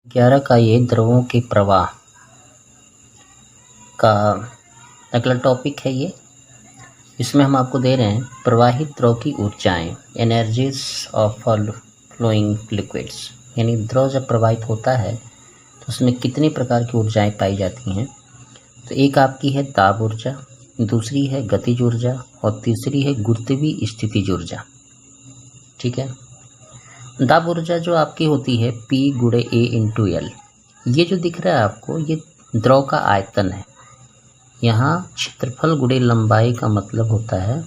11 का ये द्रवों के प्रवाह का अगला टॉपिक है। ये इसमें हम आपको दे रहे हैं प्रवाहित द्रव की ऊर्जाएं, एनर्जीज ऑफ फ्लोइंग लिक्विड्स। यानी द्रव जब प्रवाहित होता है तो उसमें कितने प्रकार की ऊर्जाएं पाई जाती हैं। तो एक आपकी है दाब ऊर्जा, दूसरी है गतिज ऊर्जा और तीसरी है गुरुत्वीय स्थितिज ऊर्जा। ठीक है। दाब ऊर्जा जो आपकी होती है P × A × L। ये जो दिख रहा है आपको, ये द्रव का आयतन है। यहाँ क्षेत्रफल × लंबाई का मतलब होता है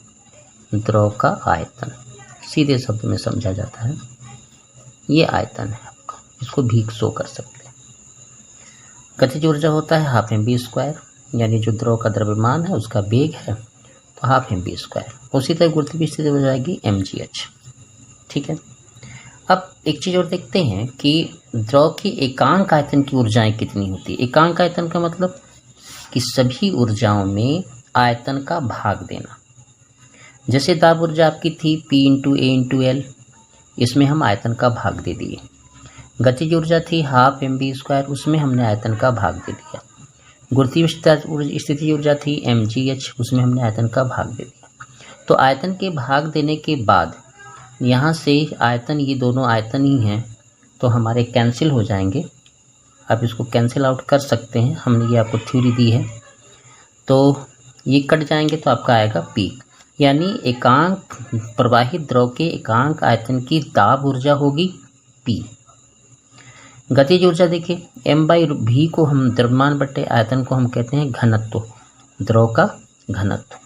द्रव का आयतन। सीधे शब्द में समझा जाता है, ये आयतन है आपका, इसको भी शो कर सकते हैं। गतिज ऊर्जा होता है ½ mv², यानी जो द्रव का द्रव्यमान है उसका वेग है तो ½ mv²। उसी तरह गुरुत्वीय स्थिति हो जाएगी mgh। ठीक है। अब एक चीज़ और देखते हैं कि द्रव की एकांक आयतन की ऊर्जाएं कितनी होती है। एकांक आयतन का मतलब कि सभी ऊर्जाओं में आयतन का भाग देना। जैसे दाब ऊर्जा आपकी थी P × A × L, इसमें हम आयतन का भाग दे दिए। गतिज ऊर्जा थी ½ mv², उसमें हमने आयतन का भाग दे दिया। गुरुत्वीय स्थितिज ऊर्जा थी mgh, उसमें हमने आयतन का भाग दे दिया। तो आयतन के भाग देने के बाद यहाँ से आयतन, ये दोनों आयतन ही हैं तो हमारे कैंसिल हो जाएंगे। आप इसको कैंसिल आउट कर सकते हैं, हमने ये आपको थ्योरी दी है। तो ये कट जाएंगे तो आपका आएगा P, यानी एकांक प्रवाहित द्रव के एकांक आयतन की दाब ऊर्जा होगी P। गतिज ऊर्जा देखिए m/v को हम द्रव्यमान बटे आयतन को हम कहते हैं घनत्व, द्रव का घनत्व।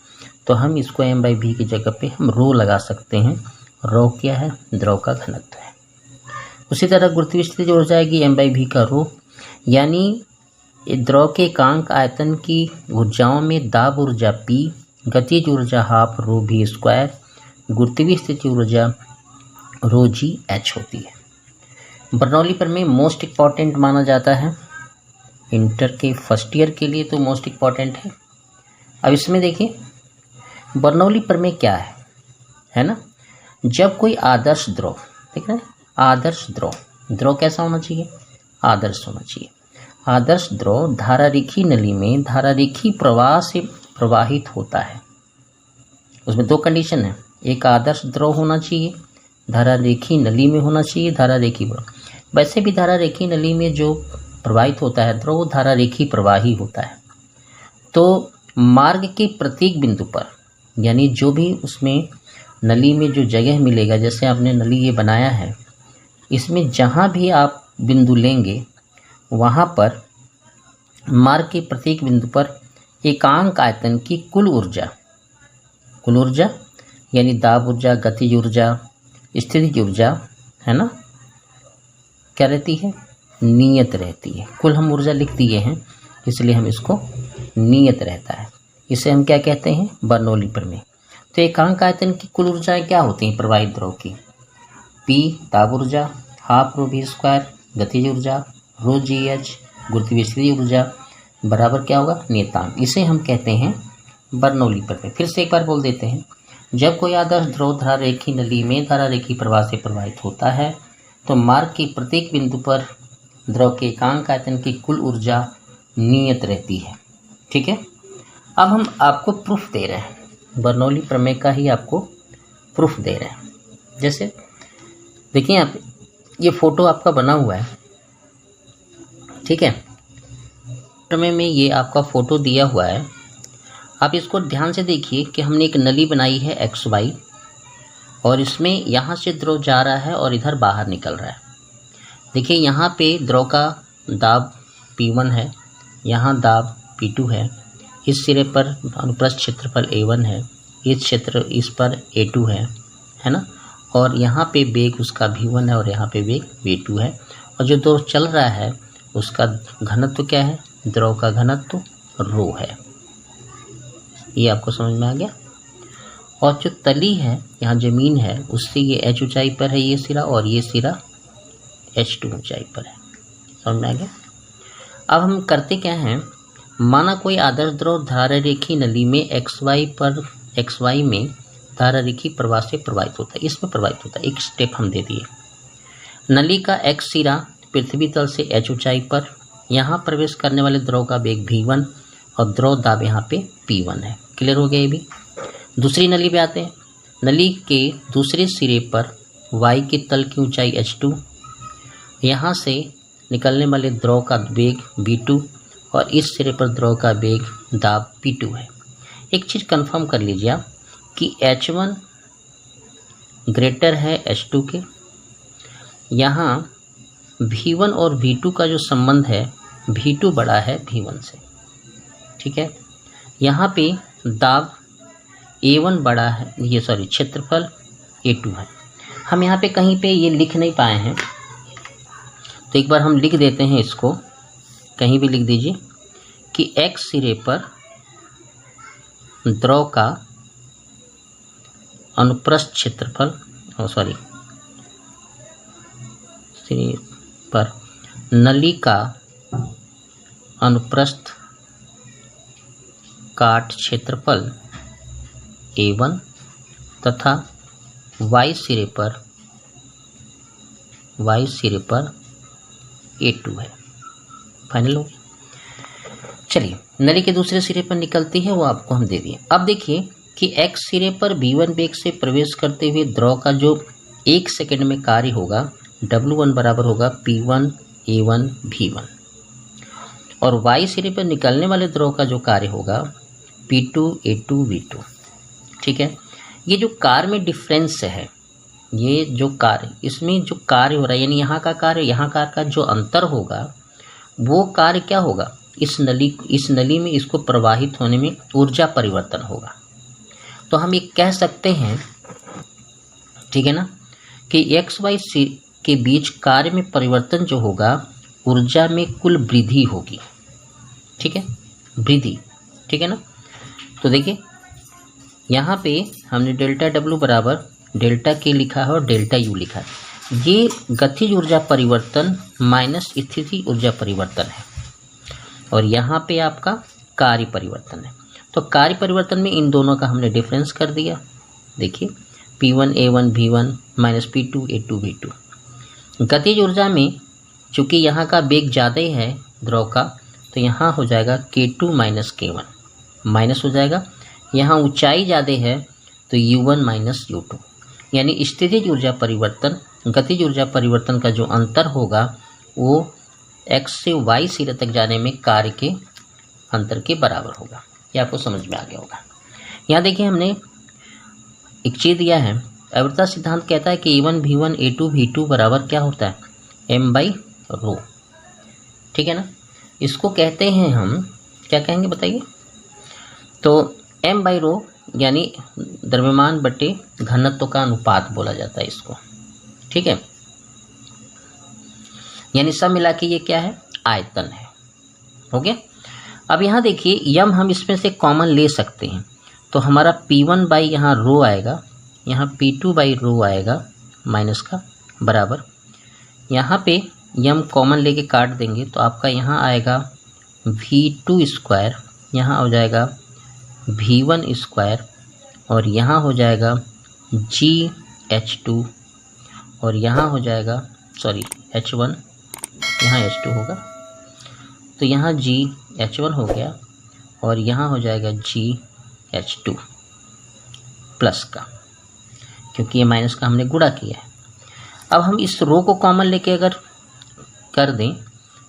तो हम इसको m/v की जगह पे हम रो लगा सकते हैं। रो क्या है? द्रव का घनत्व है। उसी तरह गुरुत्वीय स्थिति जो हो जाएगी m/v का रो, यानी द्रव के एकांक आयतन की ऊर्जाओं में दाब ऊर्जा P, गतिज ऊर्जा ½ ρv², गुरुत्वीय स्थिति ऊर्जा ρgh होती है। बर्नौली प्रमेय मोस्ट इम्पॉर्टेंट माना जाता है इंटर के फर्स्ट ईयर के लिए, तो मोस्ट इम्पॉर्टेंट है। अब इसमें देखिए बर्नौली प्रमेय क्या है ना। जब कोई आदर्श द्रव, देख रहे हैं, आदर्श द्रव कैसा होना चाहिए? आदर्श होना चाहिए। आदर्श द्रव धारारेखी नली में धारारेखी प्रवाह से प्रवाहित होता है। उसमें दो कंडीशन है, एक आदर्श द्रव होना चाहिए, धारारेखी नली में होना चाहिए, धारारेखी प्रवाह। वैसे भी धारारेखी नली में जो प्रवाहित होता है द्रव, धारारेखी प्रवाही होता है। तो मार्ग के प्रत्येक बिंदु पर, यानी जो भी उसमें नली में जो जगह मिलेगा, जैसे आपने नली ये बनाया है, इसमें जहाँ भी आप बिंदु लेंगे वहाँ पर मार्ग के प्रत्येक बिंदु पर एकांक आयतन की कुल ऊर्जा यानी दाब ऊर्जा, गतिज ऊर्जा, स्थितिज ऊर्जा, है ना, क्या रहती है? नियत रहती है। कुल हम ऊर्जा लिख दिए हैं इसलिए हम इसको नियत रहता है। इसे हम क्या कहते हैं? बर्नौली प्रमेय। तो एकांक आयतन की कुल ऊर्जाएं क्या होती हैं प्रवाहित द्रव की? P दाब ऊर्जा, ½ ρv², गतिज ऊर्जा ρgh, गुरुत्वीय स्थिति ऊर्जा बराबर क्या होगा? नियतांक। इसे हम कहते हैं बर्नौली प्रमेय। फिर से एक बार बोल देते हैं, जब कोई आदर्श द्रव धारारेखी नली में धारारेखी प्रवाह से प्रवाहित होता है तो मार्ग के प्रत्येक बिंदु पर द्रव के एकांक आयतन की कुल ऊर्जा नियत रहती है। ठीक है। अब हम आपको प्रूफ दे रहे हैं, बर्नौली प्रमेय का ही आपको प्रूफ दे रहे हैं। जैसे देखिए आप, ये फोटो आपका बना हुआ है, ठीक है। प्रमेय में ये आपका फोटो दिया हुआ है। आप इसको ध्यान से देखिए कि हमने एक नली बनाई है XY, और इसमें यहाँ से द्रव जा रहा है और इधर बाहर निकल रहा है। देखिए यहाँ पे द्रव का दाब P1 है, यहाँ दाब P2 है, इस सिरे पर अनुप्रस्थ क्षेत्रफल A1 है, इस पर A2 है ना, और यहाँ पे वेग उसका V1 है और यहाँ पे वेग V2 है। और जो द्रव चल रहा है उसका घनत्व क्या है? द्रव का घनत्व रो है। ये आपको समझ में आ गया। और जो तली है, यहाँ जमीन है, उससे ये h ऊंचाई पर है ये सिरा, और ये सिरा h2 ऊंचाई पर है। समझ में आ गया। अब हम करते क्या हैं, माना कोई आदर्श द्रव धारारेखी नली में XY में धारारेखी प्रवाह से प्रवाहित होता है, इसमें प्रवाहित होता है। एक स्टेप हम दे दिए, नली का X सिरा पृथ्वी तल से h ऊंचाई पर। यहाँ प्रवेश करने वाले द्रव का वेग v1 और द्रव दाब यहाँ पे p1 है। क्लियर हो गया ये भी। दूसरी नली पे आते हैं। नली के दूसरे सिरे पर y के तल की ऊंचाई h2, यहाँ से निकलने वाले द्रव का वेग v2 और इस सिरे पर द्रव का वेग दाब p2 है। एक चीज़ कंफर्म कर लीजिए आप कि h1 ग्रेटर है h2 के। यहाँ v1 और v2 का जो संबंध है v2 बड़ा है v1 से, ठीक है। यहाँ पे दाब a1 बड़ा है, ये सॉरी क्षेत्रफल a2 है। हम यहाँ पे कहीं पे ये लिख नहीं पाए हैं, तो एक बार हम लिख देते हैं इसको, कहीं भी लिख दीजिए कि x सिरे पर द्रव का अनुप्रस्थ क्षेत्रफल सिरे पर नली का अनुप्रस्थ काट क्षेत्रफल a1 तथा y सिरे पर a2 है। फाइनल हो गया। चलिए नली के दूसरे सिरे पर निकलती है, वो आपको हम दे दिए। अब देखिए कि x सिरे पर v1 वेग से प्रवेश करते हुए द्रव का जो 1 सेकंड में कार्य होगा W1 बराबर होगा P1 A1 V1, और y सिरे पर निकलने वाले द्रव का जो कार्य होगा P2 A2 V2, ठीक है। ये जो कार्य में डिफरेंस है, ये जो कार्य, इसमें जो कार्य हो रहा है यानी यहाँ का कार्य यहाँ का जो अंतर होगा वो कार्य क्या होगा, इस नली में इसको प्रवाहित होने में ऊर्जा परिवर्तन होगा। तो हम ये कह सकते हैं, ठीक है ना, कि एक्स वाई के बीच कार्य में परिवर्तन जो होगा ऊर्जा में कुल वृद्धि होगी, ठीक है, वृद्धि, ठीक है ना। तो देखिए यहाँ पे हमने डेल्टा डब्ल्यू बराबर डेल्टा के लिखा है और डेल्टा यू लिखा है। ये गतिज ऊर्जा परिवर्तन माइनस स्थिति ऊर्जा परिवर्तन है, और यहाँ पे आपका कार्य परिवर्तन है। तो कार्य परिवर्तन में इन दोनों का हमने डिफरेंस कर दिया। देखिए P1 A1 V1 minus P2 A2 V2। गतिज ऊर्जा में चूँकि यहाँ का वेग ज़्यादा ही है द्रव का, तो यहाँ हो जाएगा K2 माइनस K1, माइनस हो जाएगा। यहाँ ऊंचाई ज़्यादा है तो U1 माइनस U2, यानी स्थितिज ऊर्जा परिवर्तन गतिज ऊर्जा परिवर्तन का जो अंतर होगा वो x से y सिरे तक जाने में कार्य के अंतर के बराबर होगा। ये आपको समझ में आ गया होगा। यहाँ देखिए हमने एक चीज़ दिया है, आवर्तता सिद्धांत कहता है कि A1 V1 A2 V2 बराबर क्या होता है, m/ρ, ठीक है ना। इसको कहते हैं हम, क्या कहेंगे बताइए, तो m/ρ यानी द्रव्यमान बटे घनत्व का अनुपात बोला जाता है इसको, ठीक है। यानी सब मिला के ये क्या है, आयतन है, हो गया। अब यहाँ देखिए यम हम इसमें से कॉमन ले सकते हैं, तो हमारा P1 बाई यहाँ रो आएगा, यहाँ P2 बाई रो आएगा माइनस का बराबर, यहाँ पे यम कॉमन लेके काट देंगे तो आपका यहाँ आएगा V2 स्क्वायर, यहाँ हो जाएगा V1 स्क्वायर, और यहाँ हो जाएगा GH2, और यहाँ हो जाएगा सॉरी H1, यहाँ H2 होगा, तो यहाँ GH1 हो गया, और यहाँ हो जाएगा GH2 प्लस का, क्योंकि ये माइनस का हमने गुणा किया है। अब हम इस रो को कॉमन लेके अगर कर दें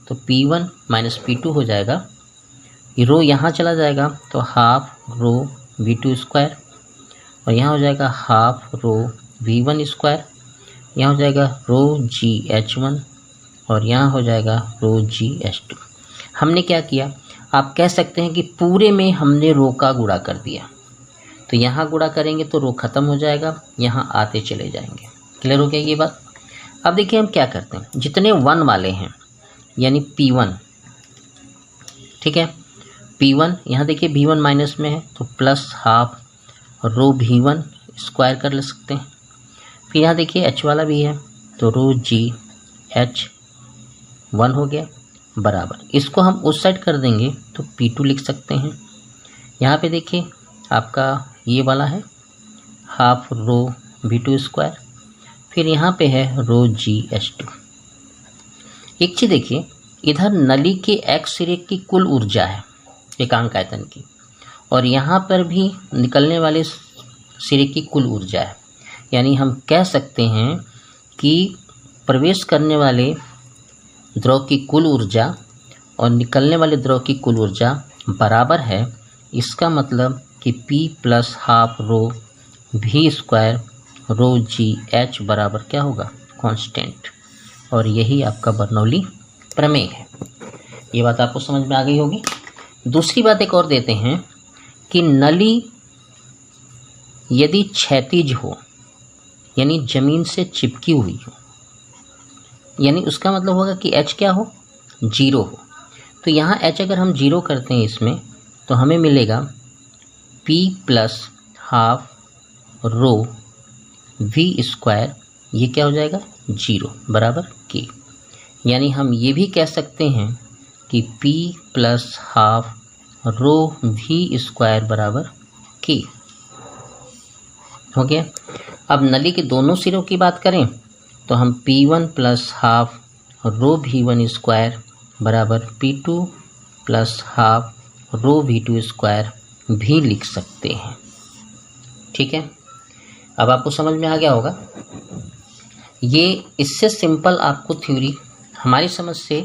तो P1 माइनस P2 हो जाएगा, ये रो यहाँ चला जाएगा तो हाफ रो V2 स्क्वायर, और यहाँ हो जाएगा हाफ रो V1 स्क्वायर, यहाँ हो जाएगा रो GH1, और यहाँ हो जाएगा रो GH2। हमने क्या किया, आप कह सकते हैं कि पूरे में हमने रो का गुणा कर दिया, तो यहाँ गुणा करेंगे तो रो खत्म हो जाएगा, यहाँ आते चले जाएंगे। क्लियर हो गया ये बात। अब देखिए हम क्या करते हैं, जितने 1 वाले हैं यानी P1, ठीक है, P1 यहाँ देखिए V1 माइनस में है तो प्लस हाफ रो V1 स्क्वायर कर ले सकते हैं। फिर यहाँ देखिए H वाला भी है तो रो GH1 हो गया बराबर, इसको हम उस साइड कर देंगे तो P2 लिख सकते हैं। यहाँ पे देखिए आपका ये वाला है हाफ रो V2 स्क्वायर, फिर यहाँ पे है रो GH2। एक चीज़ देखिए, इधर नली के एक्स सिरे की कुल ऊर्जा है एकांक आयतन की, और यहाँ पर भी निकलने वाले सिरे की कुल ऊर्जा है। यानी हम कह सकते हैं कि प्रवेश करने वाले द्रव की कुल ऊर्जा और निकलने वाले द्रव की कुल ऊर्जा बराबर है। इसका मतलब कि P plus half rho V square rho g h बराबर क्या होगा, कांस्टेंट। और यही आपका बर्नौली प्रमेय है। ये बात आपको समझ में आ गई होगी। दूसरी बात एक और देते हैं कि नली यदि क्षैतिज हो, यानी जमीन से चिपकी हुई हो, यानी उसका मतलब होगा कि H क्या हो, 0 हो। तो यहाँ H अगर हम 0 करते हैं इसमें, तो हमें मिलेगा P plus half rho V square, ये क्या हो जाएगा 0 बराबर K। यानी हम ये भी कह सकते हैं कि P plus half rho V square बराबर K हो गया। अब नली के दोनों सिरों की बात करें तो हम P1 प्लस हाफ रो V1 स्क्वायर बराबर P2 प्लस हाफ रो V2 स्क्वायर भी लिख सकते हैं। ठीक है, अब आपको समझ में आ गया होगा। ये इससे सिंपल आपको थ्योरी हमारी समझ से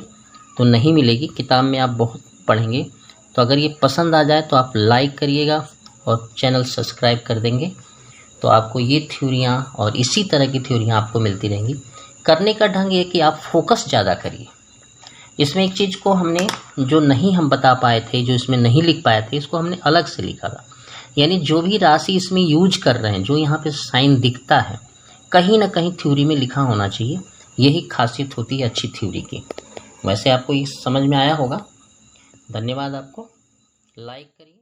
तो नहीं मिलेगी, किताब में आप बहुत पढ़ेंगे। तो अगर ये पसंद आ जाए तो आप लाइक करिएगा और चैनल सब्सक्राइब कर देंगे, तो आपको ये थ्योरियाँ और इसी तरह की थ्योरियाँ आपको मिलती रहेंगी। करने का ढंग ये कि आप फोकस ज़्यादा करिए। इसमें एक चीज़ को हमने जो नहीं हम बता पाए थे, जो इसमें नहीं लिख पाए थे, इसको हमने अलग से लिखा था। यानी जो भी राशि इसमें यूज कर रहे हैं, जो यहाँ पे साइन दिखता है, कहीं ना कहीं थ्योरी में लिखा होना चाहिए। यही खासियत होती है अच्छी थ्योरी की। वैसे आपको ये समझ में आया होगा। धन्यवाद आपको, लाइक करिए।